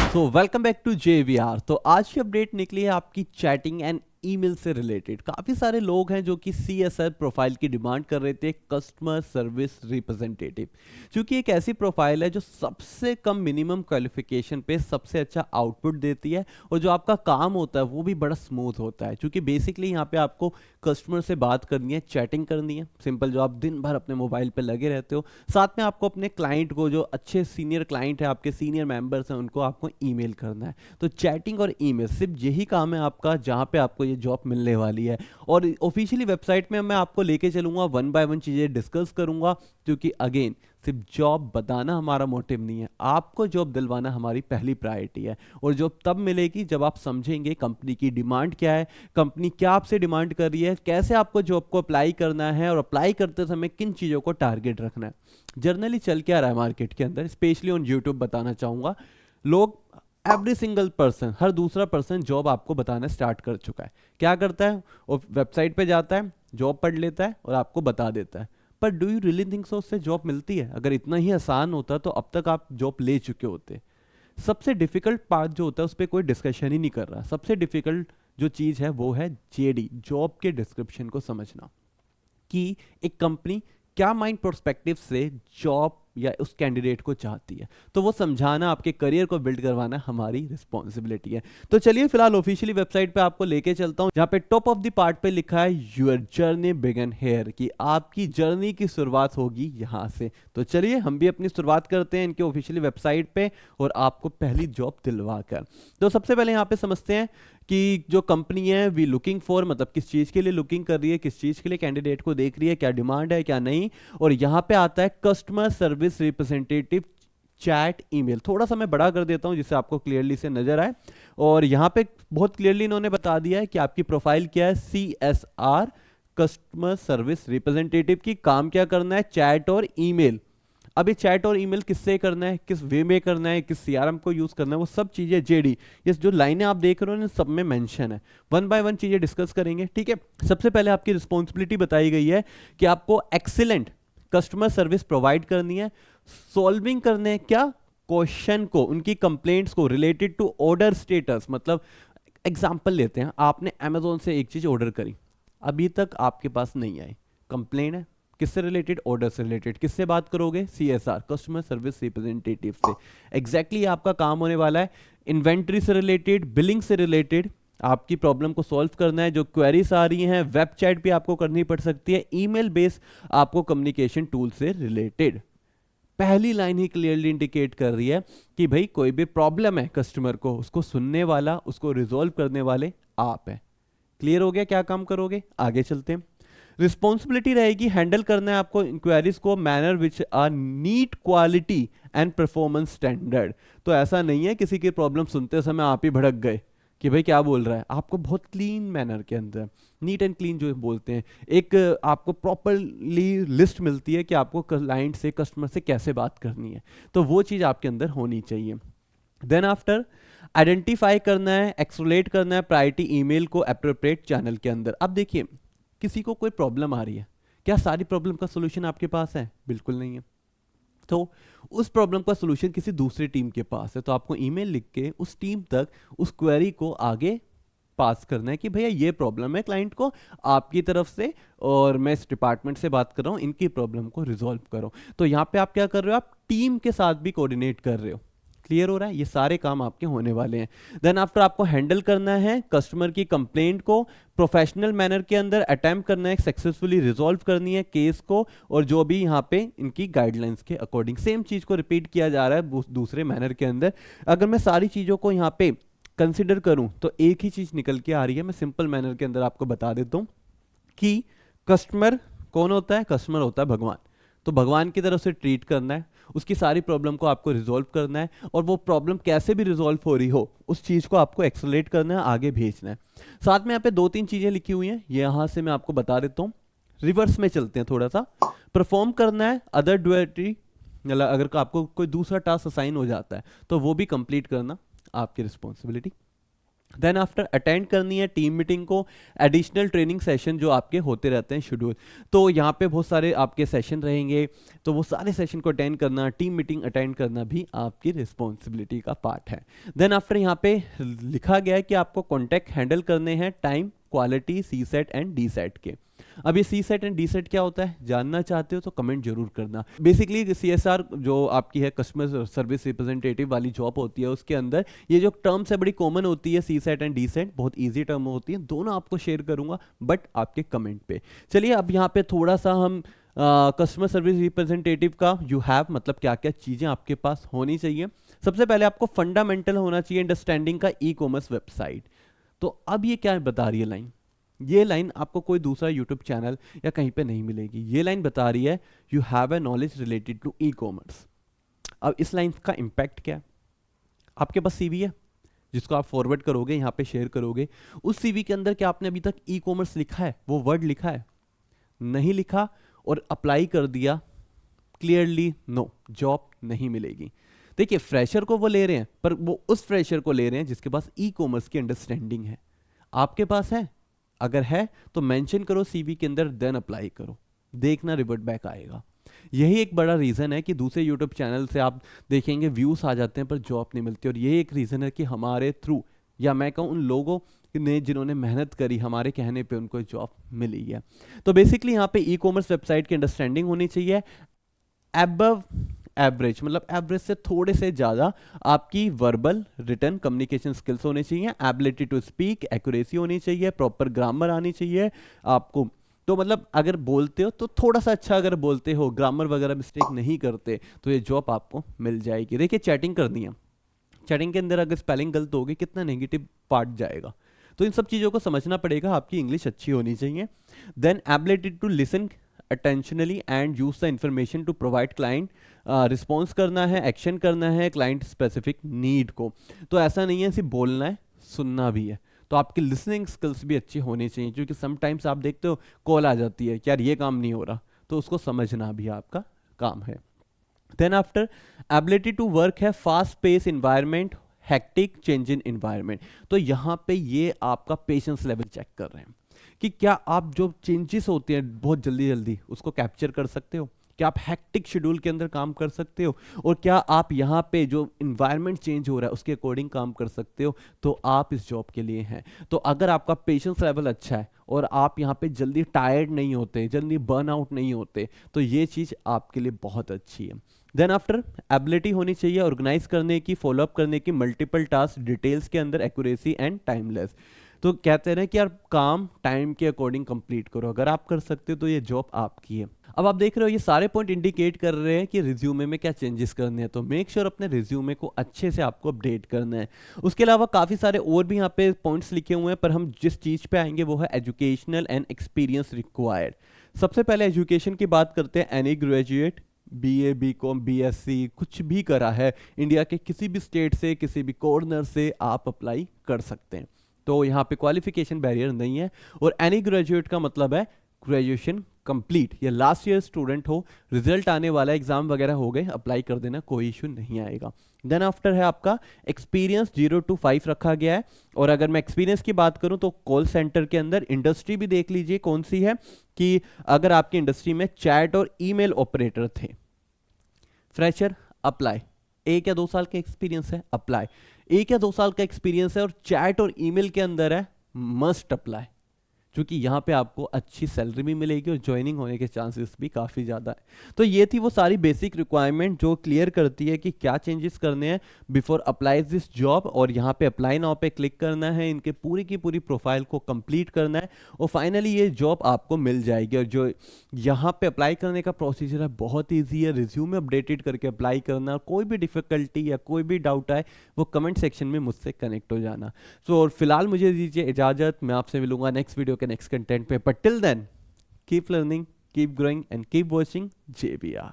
So welcome back to JVR। तो आज की अपडेट निकली है आपकी चैटिंग एंड ईमेल से रिलेटेड। काफ़ी सारे लोग हैं जो कि CSR प्रोफाइल की डिमांड कर रहे थे, कस्टमर सर्विस रिप्रेजेंटेटिव, क्योंकि एक ऐसी प्रोफाइल है जो सबसे कम मिनिमम क्वालिफिकेशन पे सबसे अच्छा आउटपुट देती है और जो आपका काम होता है वो भी बड़ा स्मूथ होता है, क्योंकि बेसिकली यहाँ पे आपको कस्टमर से बात करनी है, चैटिंग करनी है, सिंपल, जो आप दिन भर अपने मोबाइल पे लगे रहते हो। साथ में आपको अपने क्लाइंट को, जो अच्छे सीनियर क्लाइंट है, आपके सीनियर मेंबर्स हैं, उनको आपको ईमेल करना है। तो चैटिंग और ईमेल सिर्फ यही काम है आपका, जहाँ पे आपको ये जॉब मिलने वाली है। और ऑफिशियली वेबसाइट में मैं आपको लेके चलूंगा, वन बाय वन चीज़ें डिस्कस करूंगा, क्योंकि अगेन सिर्फ जॉब बताना हमारा मोटिव नहीं है, आपको जॉब दिलवाना हमारी पहली प्रायोरिटी है। और जॉब तब मिलेगी जब आप समझेंगे कंपनी की डिमांड क्या है, कंपनी क्या आपसे डिमांड कर रही है, कैसे आपको जॉब को अप्लाई करना है और अप्लाई करते समय किन चीज़ों को टारगेट रखना है। जनरली चल क्या रहा है मार्केट के अंदर, स्पेशली ऑन यूट्यूब बताना चाहूँगा, लोग, एवरी सिंगल पर्सन, हर दूसरा पर्सन जॉब आपको बताना स्टार्ट कर चुका है। क्या करता है, वो वेबसाइट पे जाता है, जॉब पढ़ लेता है और आपको बता देता है। पर do you really think so उससे जॉब मिलती है? अगर इतना ही आसान होता तो अब तक आप जॉब ले चुके होते। सबसे डिफिकल्ट पार्ट जो होता है उस पर कोई डिस्कशन ही नहीं कर रहा। सबसे डिफिकल्ट जो चीज़ है वो है JD, जॉब के डिस्क्रिप्शन को समझना, कि एक कंपनी क्या माइंड प्रोस्पेक्टिव से जॉब या उस कैंडिडेट को चाहती है। तो वो समझाना, आपके करियर को बिल्ड करवाना हमारी रिस्पॉन्सिबिलिटी है। तो चलिए फिलहाल ऑफिशियली वेबसाइट पे आपको लेके चलता हूँ, जहाँ पे टॉप ऑफ द पार्ट पे लिखा है योर जर्नी बिगन हेयर, कि आपकी जर्नी की शुरुआत होगी यहाँ से। तो चलिए हम भी अपनी शुरुआत करते हैं इनके ऑफिशियली वेबसाइट पे और आपको पहली जॉब दिलवा कर। तो सबसे पहले यहाँ पे समझते हैं कि जो कंपनी है वी लुकिंग फॉर, मतलब किस चीज़ के लिए लुकिंग कर रही है, किस चीज़ के लिए कैंडिडेट को देख रही है, क्या डिमांड है क्या नहीं। और यहाँ पे आता है customer service representative chat email. थोड़ा सा मैं बड़ा कर देता हूँ जिससे आपको क्लियरली से नजर आए। और यहाँ पे बहुत क्लियरली इन्होंने बता दिया है कि आपकी प्रोफाइल क्या है, CSR कस्टमर सर्विस रिप्रेजेंटेटिव की। काम क्या करना है, चैट और ईमेल। अब ये चैट और ईमेल किससे करना है, किस वे में करना है, किस CRM को यूज करना है, वो सब चीजें JD, ये जो लाइनें आप देख रहे हो ना, सब में मेंशन है। वन बाय वन चीजें डिस्कस करेंगे, ठीक है। सबसे पहले आपकी रिस्पॉन्सिबिलिटी बताई गई है कि आपको एक्सीलेंट कस्टमर सर्विस प्रोवाइड करनी है, सॉल्विंग करने हैं क्या, क्वेश्चन को, उनकी कंप्लेंट्स को रिलेटेड टू ऑर्डर स्टेटस। मतलब एग्जाम्पल लेते हैं, आपने अमेजोन से एक चीज ऑर्डर करी, अभी तक आपके पास नहीं आई, कंप्लेन है, किससे रिलेटेड, ऑर्डर से रिलेटेड। किससे बात करोगे, CSR कस्टमर सर्विस रिप्रेजेंटेटिव से। एग्जैक्टली आपका काम होने वाला है इन्वेंट्री से रिलेटेड, बिलिंग से रिलेटेड, आपकी प्रॉब्लम को सॉल्व करना है। जो क्वेरीज आ रही हैं वेब चैट भी आपको करनी पड़ सकती है, ईमेल बेस आपको कम्युनिकेशन टूल से रिलेटेड। पहली लाइन ही क्लियरली इंडिकेट कर रही है कि भाई कोई भी प्रॉब्लम है कस्टमर को, उसको सुनने वाला, उसको रिजॉल्व करने वाले आप हैं। क्लियर हो गया क्या काम करोगे, आगे चलते हैं। रिस्पॉन्सिबिलिटी रहेगी हैंडल करना है आपको इंक्वायरीज को, manner which are neat quality and performance standard. तो ऐसा नहीं है किसी की प्रॉब्लम सुनते समय आप ही भड़क गए कि भाई क्या बोल रहा है, आपको बहुत क्लीन मैनर के अंदर, नीट एंड क्लीन जो बोलते हैं, एक आपको प्रॉपरली लिस्ट मिलती है कि आपको क्लाइंट से, कस्टमर से कैसे बात करनी है। तो वो चीज़ आपके अंदर होनी चाहिए। देन आफ्टर आइडेंटिफाई करना है, एक्सोलेट करना है प्रायोरिटी ईमेल को अप्रोप्रिएट चैनल के अंदर। अब देखिए, किसी को कोई प्रॉब्लम आ रही है, क्या सारी प्रॉब्लम का सोल्यूशन आपके पास है? बिल्कुल नहीं है। तो उस प्रॉब्लम का सोल्यूशन किसी दूसरी टीम के पास है, तो आपको ईमेल लिख के उस टीम तक उस क्वेरी को आगे पास करना है कि भैया ये प्रॉब्लम है क्लाइंट को आपकी तरफ से, और मैं इस डिपार्टमेंट से बात कर रहा हूँ, इनकी प्रॉब्लम को रिजॉल्व करो। तो यहाँ पे आप क्या कर रहे हो, आप टीम के साथ भी कोऑर्डिनेट कर रहे हो। क्लियर हो रहा है, ये सारे काम आपके होने वाले हैं। देन आफ्टर आपको हैंडल करना है कस्टमर की कंप्लेंट को प्रोफेशनल मैनर के अंदर, अटेम्प्ट करना है सक्सेसफुली रिजॉल्व करनी है केस को, और जो भी यहाँ पे इनकी गाइडलाइंस के अकॉर्डिंग सेम चीज को रिपीट किया जा रहा है दूसरे मैनर के अंदर। अगर मैं सारी चीजों को यहाँ पे कंसिडर करूं तो एक ही चीज निकल के आ रही है। मैं सिंपल मैनर के अंदर आपको बता देता हूं कि कस्टमर कौन होता है, कस्टमर होता है भगवान। तो भगवान की तरफ से ट्रीट करना है, उसकी सारी प्रॉब्लम को आपको रिजॉल्व करना है, और वो प्रॉब्लम कैसे भी रिजॉल्व हो रही हो उस चीज को आपको एक्सेलरेट करना है, आगे भेजना है। साथ में यहाँ पे 2-3 चीजें लिखी हुई हैं, ये यहां से मैं आपको बता देता हूँ। रिवर्स में चलते हैं थोड़ा सा। परफॉर्म करना है अदर ड्यूटी, मतलब अगर आपको कोई दूसरा टास्क असाइन हो जाता है तो वो भी कंप्लीट करना आपकी रिस्पॉन्सिबिलिटी। देन आफ्टर अटेंड करनी है टीम मीटिंग को, एडिशनल ट्रेनिंग सेशन जो आपके होते रहते हैं शेड्यूल, तो यहाँ पे बहुत सारे आपके सेशन रहेंगे, तो वो सारे सेशन को अटेंड करना, टीम मीटिंग अटेंड करना भी आपकी रिस्पॉन्सिबिलिटी का पार्ट है। देन आफ्टर यहाँ पे लिखा गया है कि आपको कॉन्टैक्ट हैंडल करने हैं time, quality, C set and D set के। अब ये C set and D set क्या होता है, जानना चाहते हो तो कमेंट जरूर करना। बेसिकली CSR जो आपकी है कस्टमर सर्विस रिप्रेजेंटेटिव वाली जॉब होती है, उसके अंदर ये जो टर्म्स है बड़ी कॉमन होती है, सी सेट एंड डी सेट, बहुत ईजी टर्म होती है, दोनों आपको शेयर करूंगा बट आपके कमेंट पे। चलिए अब यहाँ पे थोड़ा सा हम कस्टमर सर्विस रिप्रेजेंटेटिव का यू हैव मतलब क्या क्या चीज़ें आपके पास होनी चाहिए। सबसे पहले आपको फंडामेंटल होना चाहिए अंडरस्टैंडिंग का ई कॉमर्स वेबसाइट। तो अब ये क्या बता रही है लाइन, ये लाइन आपको कोई दूसरा यूट्यूब चैनल या कहीं पे नहीं मिलेगी। ये लाइन बता रही है you have a knowledge related to e commerce. अब इस लाइन का इम्पैक्ट क्या है, आपके पास सीवी है जिसको आप फॉरवर्ड करोगे, यहाँ पे शेयर करोगे, उस सीवी के अंदर क्या आपने अभी तक ई कॉमर्स लिखा है, वो वर्ड लिखा है, नहीं लिखा और अप्लाई कर दिया, क्लियरली नो, जॉब नहीं मिलेगी। देखिए फ्रेशर को वो ले रहे हैं, पर वो उस फ्रेशर को ले रहे हैं जिसके पास ई कॉमर्स की अंडरस्टैंडिंग है। आपके पास है, अगर है तो मेंशन करो सीवी के अंदर, देन अप्लाई करो, देखना रिवर्ट बैक आएगा। यही एक बड़ा रीज़न है कि दूसरे यूट्यूब चैनल से आप देखेंगे व्यूज़ आ जाते हैं पर जॉब नहीं मिलती, और यही एक रीज़न है कि हमारे थ्रू, या मैं कहूँ उन लोगों ने जिन्होंने मेहनत करी, हमारे कहने पे उनको जॉब मिली है। तो बेसिकली यहाँ पे ई कॉमर्स वेबसाइट की अंडरस्टैंडिंग होनी चाहिए, अबव एवरेज मतलब एवरेज से थोड़े से ज़्यादा आपकी वर्बल रिटर्न कम्युनिकेशन स्किल्स होने चाहिए, एबिलिटी टू स्पीक, एक्यूरेसी होनी चाहिए, प्रॉपर ग्रामर आनी चाहिए आपको। तो मतलब अगर बोलते हो तो थोड़ा सा अच्छा अगर बोलते हो, ग्रामर वगैरह मिस्टेक नहीं करते, तो ये जॉब आपको मिल जाएगी। देखिए चैटिंग करनी है, चैटिंग के अंदर अगर स्पेलिंग गलत होगी कितना नेगेटिव पार्ट जाएगा, तो इन सब चीज़ों को समझना पड़ेगा। आपकी इंग्लिश अच्छी होनी चाहिए। Then ability to listen attentionally and use the information to provide client, response करना है, एक्शन करना है क्लाइंट स्पेसिफिक नीड को। तो ऐसा नहीं है सिर्फ बोलना है, सुनना भी है। तो आपकी लिसनिंग स्किल्स भी अच्छी होनी चाहिए, क्योंकि समटाइम्स आप देखते हो कॉल आ जाती है कि यार ये काम नहीं हो रहा, तो उसको समझना भी आपका काम है। Then after ability to work है fast pace environment, hectic change in environment. तो यहाँ पे ये आपका पेशेंस लेवल चेक कर रहे हैं कि क्या आप जो चेंजेस होते हैं बहुत जल्दी जल्दी उसको कैप्चर कर सकते हो, क्या आप हैक्टिक शेड्यूल के अंदर काम कर सकते हो, और क्या आप यहाँ पे जो इन्वायरमेंट चेंज हो रहा है उसके अकॉर्डिंग काम कर सकते हो, तो आप इस जॉब के लिए हैं। तो अगर आपका पेशेंस लेवल अच्छा है और आप यहाँ पे जल्दी टायर्ड नहीं होते, जल्दी बर्न आउट नहीं होते, तो ये चीज़ आपके लिए बहुत अच्छी है। देन आफ्टर एबिलिटी होनी चाहिए ऑर्गेनाइज करने की, फॉलोअप करने की, मल्टीपल टास्क डिटेल्स के अंदर, एक्यूरेसी एंड टाइमलेस। तो कहते हैं कि यार काम टाइम के अकॉर्डिंग कंप्लीट करो, अगर आप कर सकते हो तो ये जॉब आपकी है। अब आप देख रहे हो ये सारे पॉइंट इंडिकेट कर रहे हैं कि रिज्यूमे में क्या चेंजेस करने हैं, तो मेक श्योर अपने रिज्यूमे को अच्छे से आपको अपडेट करना है। उसके अलावा काफ़ी सारे और भी यहाँ पे पॉइंट्स लिखे हुए हैं, पर हम जिस चीज़ पे आएंगे वो है एजुकेशनल एंड एक्सपीरियंस रिक्वायर्ड। सबसे पहले एजुकेशन की बात करते हैं। Any graduate, BA, BCom, BSc कुछ भी करा है, इंडिया के किसी भी स्टेट से, किसी भी कॉर्नर से आप अप्लाई कर सकते हैं। तो यहाँ पे क्वालिफिकेशन बैरियर नहीं है। और एनी ग्रेजुएट का मतलब है ग्रेजुएशन कंप्लीट या लास्ट ईयर स्टूडेंट हो, रिजल्ट आने वाला, एग्जाम वगैरह हो गए, अप्लाई कर देना, कोई इशू नहीं आएगा। देन आफ्टर है आपका एक्सपीरियंस, 0 to 5 रखा गया है। और अगर मैं एक्सपीरियंस की बात करूं तो कॉल सेंटर के अंदर इंडस्ट्री भी देख लीजिए कौन सी है, कि अगर आपकी इंडस्ट्री में चैट और ईमेल ऑपरेटर थे, फ्रेशर अप्लाई, 1 या 2 साल का एक्सपीरियंस है अप्लाई, 1 या 2 साल का एक्सपीरियंस है और चैट और ईमेल के अंदर है मस्ट अप्लाई, क्योंकि यहाँ पे आपको अच्छी सैलरी भी मिलेगी और ज्वाइनिंग होने के चांसेस भी काफ़ी ज़्यादा है। तो ये थी वो सारी बेसिक रिक्वायरमेंट जो क्लियर करती है कि क्या चेंजेस करने हैं बिफोर अप्लाई दिस जॉब। और यहाँ पे अप्लाई नाउ पे क्लिक करना है, इनके पूरी की पूरी प्रोफाइल को कंप्लीट करना है और फाइनली ये जॉब आपको मिल जाएगी। और जो यहाँ पे अप्लाई करने का प्रोसीजर है बहुत ईजी है, रिज्यूमे अपडेटेड करके अप्लाई करना। कोई भी डिफिकल्टी या कोई भी डाउट आए वो कमेंट सेक्शन में मुझसे कनेक्ट हो जाना। सो और फिलहाल मुझे दीजिए इजाज़त, मैं आपसे मिलूंगा नेक्स्ट वीडियो के नेक्स्ट कंटेंट पे। But till then keep learning, keep growing and keep watching JBR।